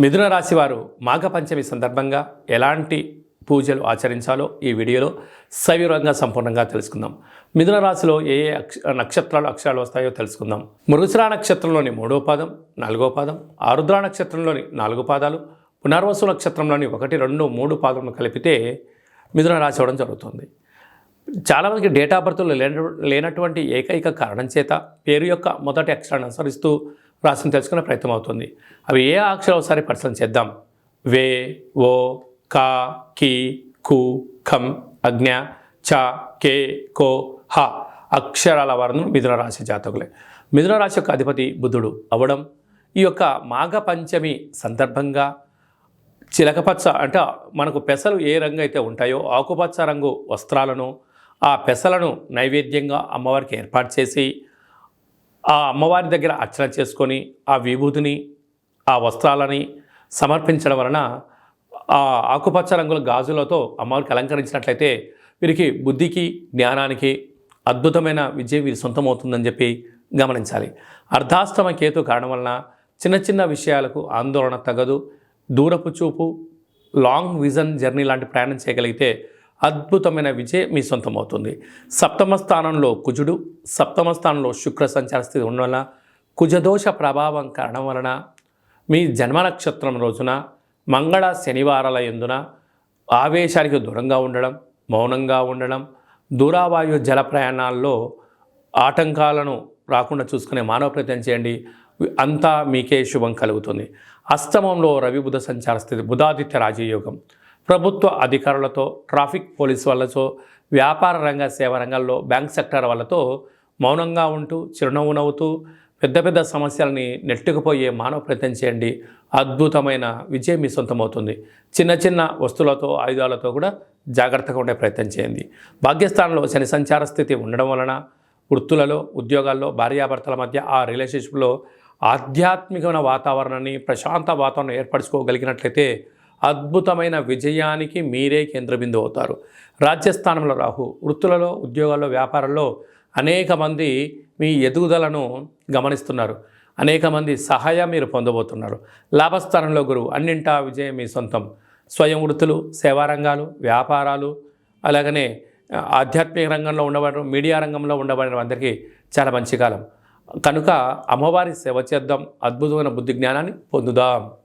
మిథున రాశి వారు మాఘ పంచమి సందర్భంగా ఎలాంటి పూజలు ఆచరించాలో ఈ వీడియోలో సవివరంగా సంపూర్ణంగా తెలుసుకుందాం. మిథున రాశిలో ఏ ఏ నక్షత్రాలు అక్షరాలు వస్తాయో తెలుసుకుందాం. మృగశిర నక్షత్రంలోని 3వ పాదం, 4వ పాదం, ఆరుద్ర నక్షత్రంలోని 4 పాదాలు, పునర్వసు నక్షత్రంలోని 1, 2, 3 పాదములు కలిపితే మిథున రాశి అవ్వడం జరుగుతుంది. చాలామందికి డేట్ ఆఫ్ బర్త్లో లేనటువంటి ఏకైక కారణం చేత పేరు యొక్క మొదటి అక్షరాన్ని అనుసరిస్తూ రాశిని తెలుసుకునే ప్రయత్నం అవుతుంది. అవి ఏ అక్షరాలు ఒకసారి పరిశీలన చేద్దాం. వే, ఓ, కా, కి, కు, ఖం, అజ్ఞ, చ, కే, కో, హ అక్షరాల వారు మిథున రాశి జాతకులే. మిథున రాశి యొక్క అధిపతి బుధుడు అవ్వడం ఈ యొక్క మాఘ పంచమి సందర్భంగా చిలకపచ్చ అంటే మనకు పెసలు ఏ రంగు అయితే ఉంటాయో ఆకుపచ్చ రంగు వస్త్రాలను, ఆ పెసలను నైవేద్యంగా అమ్మవారికి ఏర్పాటు చేసి ఆ అమ్మవారి దగ్గర అర్చన చేసుకొని ఆ విభూతిని ఆ వస్త్రాలని సమర్పించడం వలన ఆ ఆకుపచ్చ రంగుల గాజులతో అమ్మవారికి అలంకరించినట్లయితే వీరికి బుద్ధికి జ్ఞానానికి అద్భుతమైన విజయం వీరి సొంతమవుతుందని చెప్పి గమనించాలి. అర్ధాష్టమ కేతు కారణం వలన చిన్న చిన్న విషయాలకు ఆందోళన తగదు. దూరపు చూపు, లాంగ్ విజన్ జర్నీ లాంటి ప్రయాణం చేయగలిగితే అద్భుతమైన విజయం మీ సొంతమవుతుంది. సప్తమ స్థానంలో కుజుడు, సప్తమ స్థానంలో శుక్ర సంచార స్థితి ఉండడం వలన కుజదోష ప్రభావం కారణం వలన మీ జన్మ నక్షత్రం రోజున మంగళ శనివారాల యందున ఆవేశానికి దూరంగా ఉండడం, మౌనంగా ఉండడం, దూరావాయు జల ప్రయాణాల్లో ఆటంకాలను రాకుండా చూసుకునే మానవ ప్రయత్నం చేయండి. అంతా మీకే శుభం కలుగుతుంది. అష్టమంలో రవి బుధ సంచార స్థితి, బుధాదిత్య రాజయోగం, ప్రభుత్వ అధికారులతో, ట్రాఫిక్ పోలీసు వాళ్ళతో, వ్యాపార రంగ సేవా రంగాల్లో, బ్యాంక్ సెక్టర్ వాళ్ళతో మౌనంగా ఉంటూ చిరునవ్వు నవ్వుతూ పెద్ద పెద్ద సమస్యలని నెట్టుకుపోయే మానవ ప్రయత్నం చేయండి. అద్భుతమైన విజయం మీ సొంతమవుతుంది. చిన్న చిన్న వస్తువులతో, ఆయుధాలతో కూడా జాగ్రత్తగా ఉండే ప్రయత్నం చేయండి. భాగ్యస్థానంలో శని సంచార స్థితి ఉండడం వలన వృత్తులలో, ఉద్యోగాల్లో, భార్యాభర్తల మధ్య ఆ రిలేషన్షిప్లో ఆధ్యాత్మికమైన వాతావరణాన్ని, ప్రశాంత వాతావరణం ఏర్పరచుకోగలిగినట్లయితే అద్భుతమైన విజయానికి మీరే కేంద్రబిందువు అవుతారు. రాజ్యస్థానంలో రాహు వృత్తులలో, ఉద్యోగాల్లో, వ్యాపారంలో అనేక మంది మీ ఎదుగుదలను గమనిస్తున్నారు. అనేక మంది సహాయం మీరు పొందబోతున్నారు. లాభస్థానంలో గురువు అన్నింటా విజయం మీ సొంతం. స్వయం వృత్తులు, సేవారంగాలు, వ్యాపారాలు, అలాగనే ఆధ్యాత్మిక రంగంలో ఉండబడిన, మీడియా రంగంలో ఉండబడిన అందరికీ చాలా మంచి కాలం కనుక అమ్మవారి సేవ చేద్దాం. అద్భుతమైన బుద్ధి జ్ఞానాన్ని పొందుదాం.